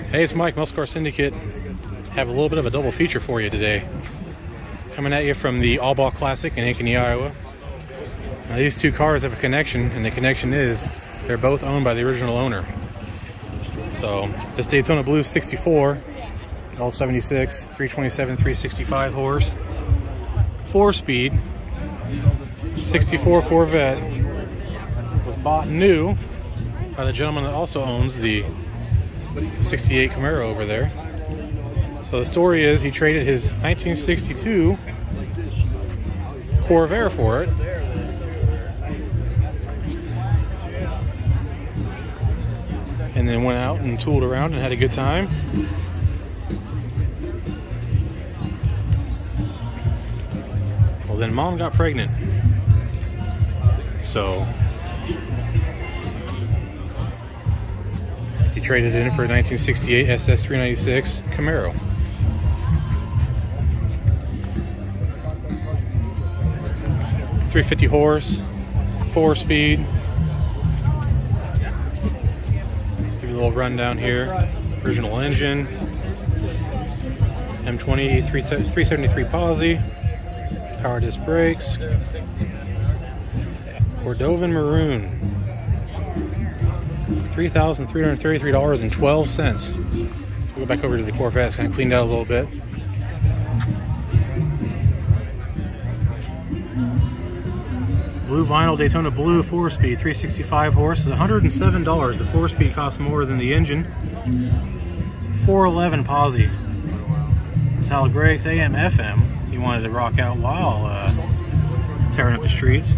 Hey, it's Mike, Muscle Car Syndicate. Have a little bit of a double feature for you today. Coming at you from the All-Ball Classic in Ankeny, Iowa. Now, these two cars have a connection, and the connection is they're both owned by the original owner. So this Daytona Blue 64, L76, 327, 365 horse, 4-speed, 64 Corvette, was bought new by the gentleman that also owns the 68 Camaro over there. So the story is he traded his 1962 Corvette for it. And then went out and tooled around and had a good time. Well, then Mom got pregnant. So he traded it in for a 1968 SS 396 Camaro. .350 horse, 4-speed. Give you a little rundown here. Original engine, M20 373 posi, power disc brakes, Cordovan maroon, $3,333.12. We'll go back over to the Corvette. It's kind of cleaned out a little bit. Blue vinyl Daytona Blue 4-speed 365 horse is $107. The 4-speed costs more than the engine. 411 posi. Metallic brakes, AM, FM. You wanted to rock out while tearing up the streets.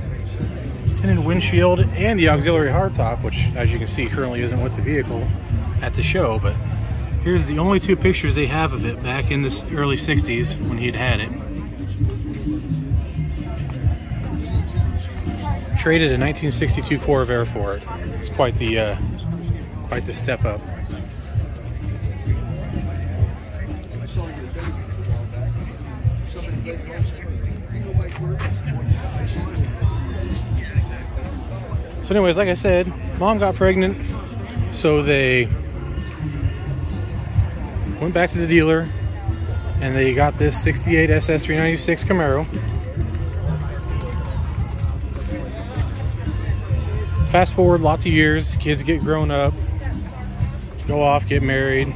Tinted windshield and the auxiliary hardtop, which, as you can see, currently isn't with the vehicle at the show. But here's the only two pictures they have of it back in the early 60s when he'd had it. Traded a 1962 Corvette for it. It's quite the step up. So anyways, like I said, Mom got pregnant, so they went back to the dealer and they got this 68 SS 396 Camaro. Fast forward lots of years, kids get grown up, go off, get married,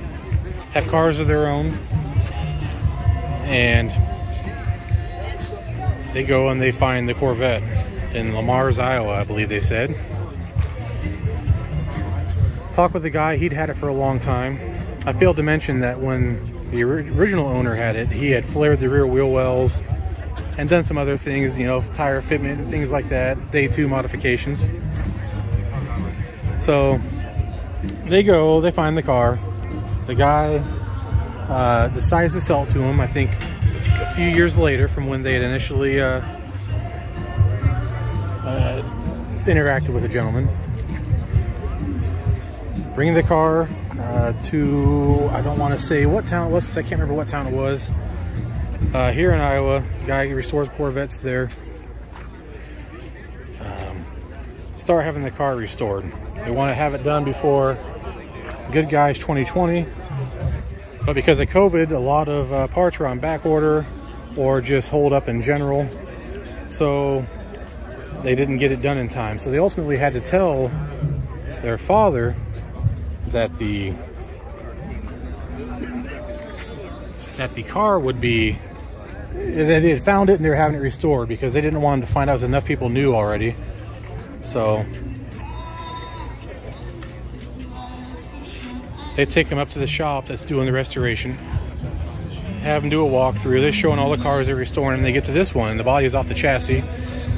have cars of their own, and they go and they find the Corvette in Lamar's, Iowa, I believe they said. Talk with the guy, he'd had it for a long time. I failed to mention that when the original owner had it, he had flared the rear wheel wells and done some other things, you know, tire fitment and things like that, day 2 modifications. So they go, they find the car. The guy decides to sell it to him, I think a few years later from when they had initially interacted with the gentleman. Bringing the car to, I don't want to say what town it was, because I can't remember what town it was. Here in Iowa, the guy restores Corvettes there. Start having the car restored. They want to have it done before Good Guys 2020, but because of COVID, a lot of parts are on back order or just hold up in general, so they didn't get it done in time. So they ultimately had to tell their father that the car would be, that they had found it and they were having it restored because they didn't want to find out enough people knew already. So they take him up to the shop that's doing the restoration, have him do a walkthrough. They're showing all the cars they're restoring, and they get to this one, and the body is off the chassis.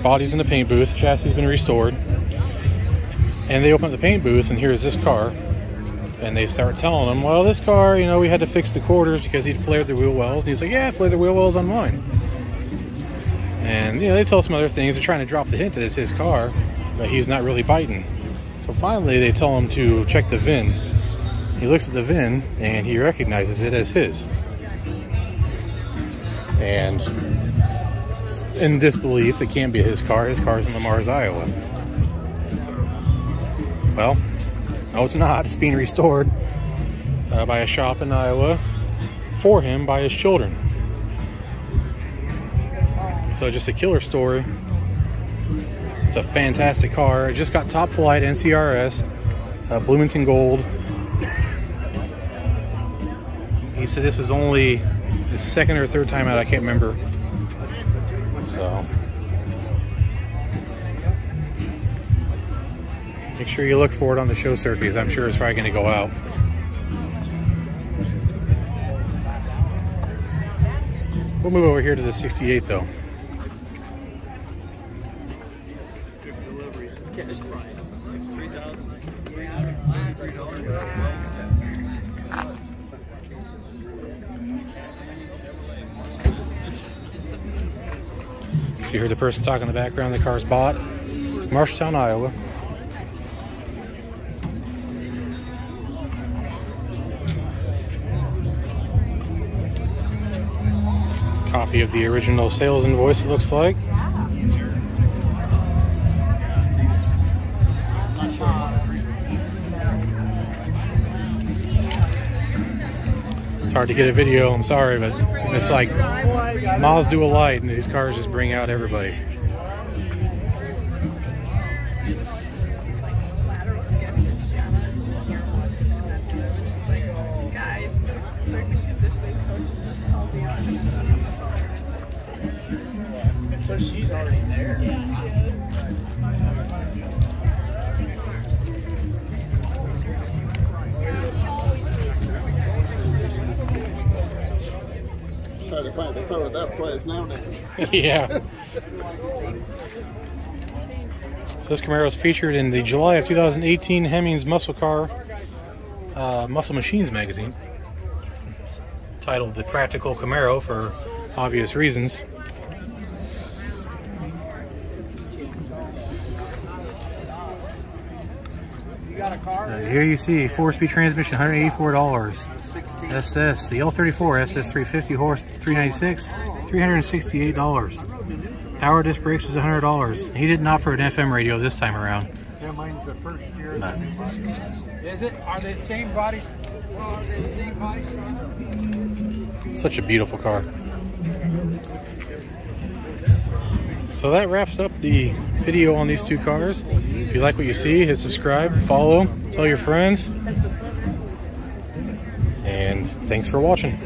Body's in the paint booth, chassis has been restored. And they open up the paint booth, and here's this car. And they start telling him, well, this car, you know, we had to fix the quarters because he'd flared the wheel wells. And he's like, yeah, I flared the wheel wells on mine. And, you know, they tell some other things. They're trying to drop the hint that it's his car, but he's not really biting. So finally, they tell him to check the VIN. He looks at the VIN, and he recognizes it as his. And in disbelief, it can't be his car. His car's in Lamar's, Iowa. Well, no, it's not. It's being restored. by a shop in Iowa for him by his children. So just a killer story. It's a fantastic car. It just got top flight NCRS, Bloomington Gold. He said this was only the second or third time out, I can't remember. So make sure you look for it on the show circuits. I'm sure it's probably going to go out. We'll move over here to the 68 though. If you heard the person talking in the background, the car's bought. Marshalltown, Iowa. Copy of the original sales invoice, it looks like. It's hard to get a video, I'm sorry, but it's like miles do a light, and these cars just bring out everybody. So she's already there. Yeah, she is. Try to find a car with that price nowadays. Yeah. So this Camaro is featured in the July of 2018 Hemmings Muscle Machines magazine, titled "The Practical Camaro" for obvious reasons. Here you see 4-speed transmission, $184. SS, the L34 SS 350 horse, $396, $368. Power disc brakes was $100. He didn't opt for an FM radio this time around. Yeah, mine's the first year. But Is it? Are they the same body? Are they the same body? such a beautiful car. So that wraps up the video on these two cars. If you like what you see, hit subscribe, follow, tell your friends, and thanks for watching.